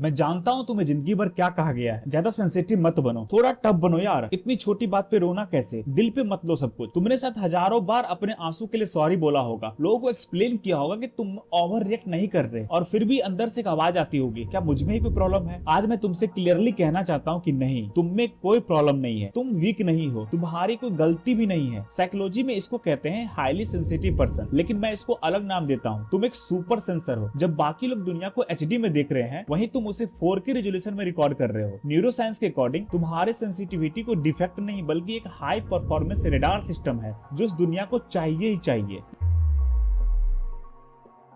मैं जानता हूँ तुम्हें जिंदगी भर क्या कहा गया है, ज्यादा सेंसिटिव मत बनो, थोड़ा टफ बनो यार, इतनी छोटी बात पे रोना कैसे, दिल पे मत लो सब कुछ। तुमने साथ हजारों बार अपने आंसू के लिए सॉरी बोला होगा, लोगों को एक्सप्लेन किया होगा कि तुम ओवर रिएक्ट नहीं कर रहे, और फिर भी अंदर से एक आवाज आती होगी, क्या मुझ में ही कोई प्रॉब्लम है? आज मैं तुमसे क्लियरली कहना चाहता हूँ कि नहीं, तुम में कोई प्रॉब्लम नहीं है, तुम वीक नहीं हो, तुम्हारी कोई गलती भी नहीं है। साइकोलॉजी में इसको कहते हैं हाईली सेंसिटिव पर्सन, लेकिन मैं इसको अलग नाम देता हूँ। तुम एक सुपर सेंसर हो। जब बाकी लोग दुनिया को एचडी में देख रहे हैं, वहीं तुम उसे 4K रेजोल्यूशन में रिकॉर्ड कर रहे हो। न्यूरोसाइंस के अकॉर्डिंग तुम्हारे सेंसिटिविटी को डिफेक्ट नहीं बल्कि एक हाई परफॉर्मेंस रेडार सिस्टम है जो इस दुनिया को चाहिए ही चाहिए।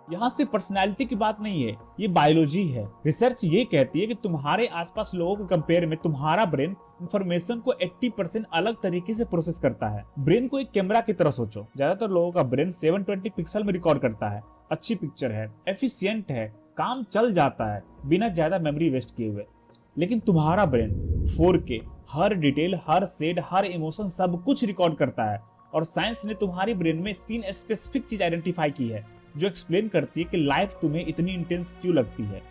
यहाँ से पर्सनालिटी की बात नहीं है, ये बायोलॉजी है। रिसर्च ये कहती है कि तुम्हारे आसपास लोगों के कंपेयर में तुम्हारा ब्रेन इंफॉर्मेशन को 80% अलग तरीके से प्रोसेस करता है। ब्रेन को एक कैमरा की तरह सोचो। ज्यादातर लोगों का ब्रेन 720 पिक्सल में रिकॉर्ड करता है, अच्छी पिक्चर है, एफिशिएंट है, काम चल जाता है बिना ज्यादा मेमोरी वेस्ट किए हुए। लेकिन तुम्हारा ब्रेन 4K, हर डिटेल, हर शेड, हर इमोशन, सब कुछ रिकॉर्ड करता है। और साइंस ने तुम्हारी ब्रेन में 3 स्पेसिफिक चीज आइडेंटिफाई की है जो एक्सप्लेन करती है कि लाइफ तुम्हें इतनी इंटेंस क्यों लगती है।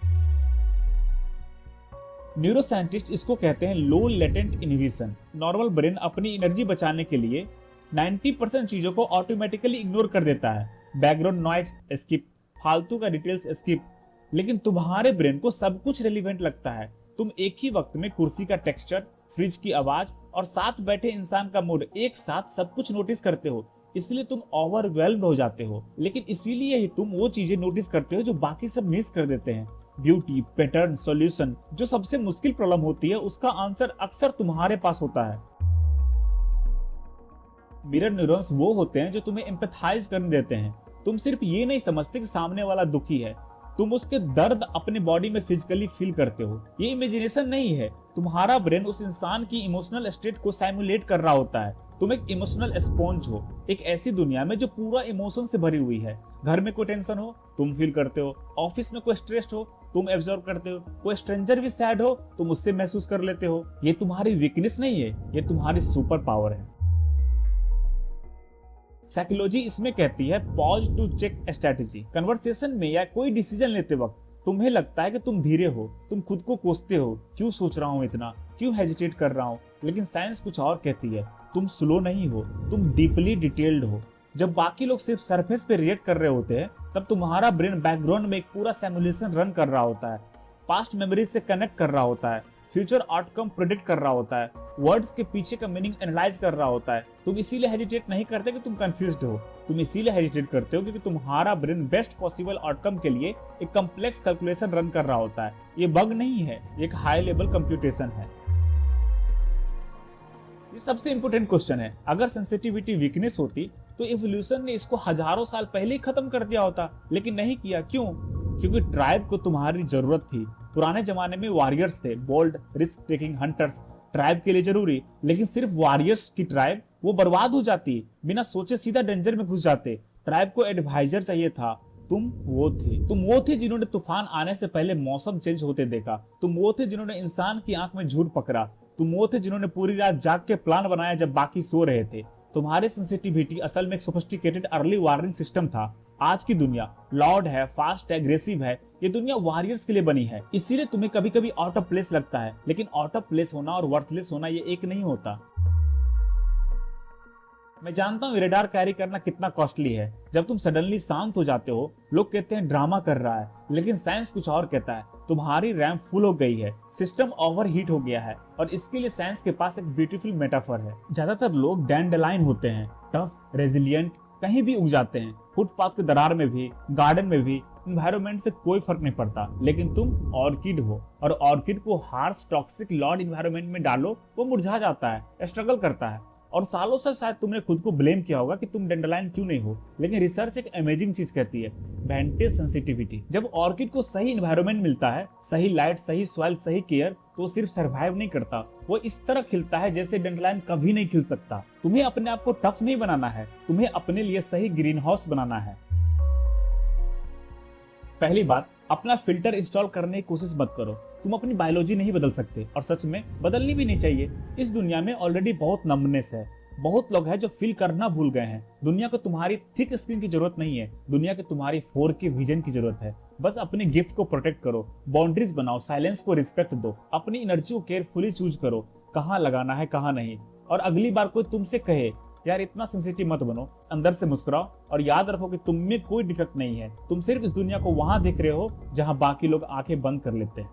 न्यूरोसाइंटिस्ट इसको कहते हैं लो लेटेंट इनहिबिशन। नॉर्मल ब्रेन अपनी एनर्जी बचाने के लिए 90% चीजों को ऑटोमेटिकली इग्नोर कर देता है। बैकग्राउंड नॉइज स्किप, फालतू का डिटेल्स स्किप। लेकिन तुम्हारे ब्रेन को सब कुछ रेलिवेंट लगता है। तुम एक ही वक्त में कुर्सी का टेक्सचर, फ्रिज की आवाज और साथ बैठे इंसान का मूड एक साथ सब कुछ नोटिस करते हो, इसलिए तुम ओवरवेल्म्ड हो जाते हो। लेकिन इसीलिए ही तुम वो चीजें नोटिस करते हो जो बाकी सब मिस कर देते हैं। ब्यूटी, पैटर्न, सॉल्यूशन, जो सबसे मुश्किल प्रॉब्लम होती है उसका आंसर अक्सर तुम्हारे पास होता है। मिरर न्यूरॉन्स वो होते हैं जो तुम्हें एम्पैथाइज करने देते हैं। तुम सिर्फ ये नहीं समझते कि सामने वाला दुखी है, तुम उसके दर्द अपने बॉडी में फिजिकली फील करते हो। ये इमेजिनेशन नहीं है, तुम्हारा ब्रेन उस इंसान की इमोशनल स्टेट को सिमुलेट कर रहा होता है। तुम एक इमोशनल स्पॉन्ज हो, एक ऐसी दुनिया में जो पूरा इमोशन से भरी हुई है। घर में कोई टेंशन हो, तुम फील करते हो। ऑफिस में कोई स्ट्रेस हो, तुम एब्जॉर्ब करते हो। कोई स्ट्रेंजर भी सैड हो, तुम उससे महसूस कर लेते हो। ये तुम्हारी वीकनेस नहीं है, ये तुम्हारी सुपर पावर है। साइकोलॉजी इसमें कहती है pause to check strategy. Conversation में या कोई डिसीजन लेते वक्त तुम्हें लगता है कि तुम धीरे हो, तुम खुद को कोसते हो, क्यों सोच रहा हूँ इतना, क्यों हेजिटेट कर रहा हूँ। लेकिन साइंस कुछ और कहती है, तुम स्लो नहीं हो, तुम डीपली डिटेल्ड हो। जब बाकी लोग सिर्फ सरफेस पे रिएक्ट कर रहे होते हैं, तब तुम्हारा ब्रेन बैकग्राउंड में एक पूरा सिमुलेशन रन कर रहा होता है, पास्ट मेमोरीज से कनेक्ट कर रहा होता है, फ्यूचर आउटकम प्रेडिक्ट कर रहा होता है, वर्ड्स के पीछे का मीनिंग एनालाइज कर रहा होता है। तुम इसीलिए हेजिटेट नहीं करते कि तुम कंफ्यूज्ड हो, तुम इसीलिए हेजिटेट करते हो क्योंकि तुम्हारा ब्रेन बेस्ट पॉसिबल आउटकम के लिए एक कम्प्लेक्स कैलकुलेशन रन कर रहा होता है। ये बग नहीं है, एक हाई लेवल कंप्यूटेशन है। ये सबसे इंपोर्टेंट क्वेश्चन है, अगर सेंसिटिविटी वीकनेस होती तो इवोल्यूशन ने इसको हजारों साल पहले ही खत्म कर दिया होता, लेकिन नहीं किया। क्यों? क्योंकि ट्राइब को तुम्हारी जरूरत थी। पुराने जमाने में वॉरियर्स थे, bold, risk taking hunters, tribe के लिए जरूरी। लेकिन सिर्फ वॉरियर्स की ट्राइब वो बर्बाद हो जाती, बिना सोचे सीधा डेंजर में घुस जाते। ट्राइब को एडवाइजर चाहिए था, तुम वो थे जिन्होंने तूफान आने से पहले मौसम चेंज होते देखा। तुम वो थे जिन्होंने इंसान की आंख में झूठ पकड़ा। तुम वो थे जिन्होंने पूरी रात जाग के प्लान बनाया जब बाकी सो रहे थे। तुम्हारी सेंसिटिविटी असल में एक सोफिस्टिकेटेड अर्ली वार्निंग सिस्टम था। आज की दुनिया लाउड है, फास्ट है, एग्रेसिव है। ये दुनिया वॉरियर्स के लिए बनी है। इसीलिए तुम्हें कभी कभी आउट ऑफ प्लेस लगता है, लेकिन आउट ऑफ प्लेस होना और वर्थलेस होना ये एक नहीं होता। मैं जानता हूँ रेडार कैरी करना कितना कॉस्टली है। जब तुम सडनली शांत हो जाते हो, लोग कहते हैं ड्रामा कर रहा है, लेकिन साइंस कुछ और कहता है, तुम्हारी रैम फुल हो गई है, सिस्टम ओवरहीट हो गया है। और इसके लिए साइंस के पास एक ब्यूटीफुल मेटाफर है। ज्यादातर लोग डैंडेलाइन होते हैं, टफ, रेजिलियंट, कहीं भी उग जाते हैं, फुटपाथ के दरार में भी, गार्डन में भी, एनवायरनमेंट से कोई फर्क नहीं पड़ता। लेकिन तुम ऑर्किड हो, और ऑर्किड को हार्श, टॉक्सिक, लॉर्ड एनवायरनमेंट में डालो, वो मुरझा जाता है, स्ट्रगल करता है। और सालों से शायद तुमने खुद को ब्लेम किया होगा कि तुम डैंडेलाइन क्यों नहीं हो। लेकिन रिसर्च एक अमेजिंग चीज कहती है, वेंटेज सेंसिटिविटी। जब ऑर्किड को सही एनवायरनमेंट मिलता है, सही लाइट, सही सॉइल, सही केयर, तो वो सिर्फ सरवाइव नहीं करता, वो इस तरह खिलता है जैसे डैंडेलाइन कभी नहीं खिल सकता। तुम्हें अपने आप को टफ नहीं बनाना है, तुम्हें अपने लिए सही ग्रीन हाउस बनाना है। पहली बात, अपना फिल्टर इंस्टॉल करने की कोशिश मत करो। तुम अपनी बायोलॉजी नहीं बदल सकते, और सच में बदलनी भी नहीं चाहिए। इस दुनिया में ऑलरेडी बहुत नम्बनेस है। बहुत लोग हैं जो फील करना भूल गए हैं। दुनिया को तुम्हारी थिक स्किन की जरूरत नहीं है, दुनिया को तुम्हारी 4K विजन की जरूरत है। बस अपने गिफ्ट को प्रोटेक्ट करो, बाउंड्रीज बनाओ, साइलेंस को रिस्पेक्ट दो, अपनी एनर्जी को केयरफुली चूज करो, कहाँ लगाना है कहाँ नहीं। और अगली बार कोई तुमसे कहे यार इतना सेंसिटिव मत बनो, अंदर से मुस्कुराओ और याद रखो कि तुम में कोई डिफेक्ट नहीं है, तुम सिर्फ इस दुनिया को वहां देख रहे हो जहां बाकी लोग आंखें बंद कर लेते हैं।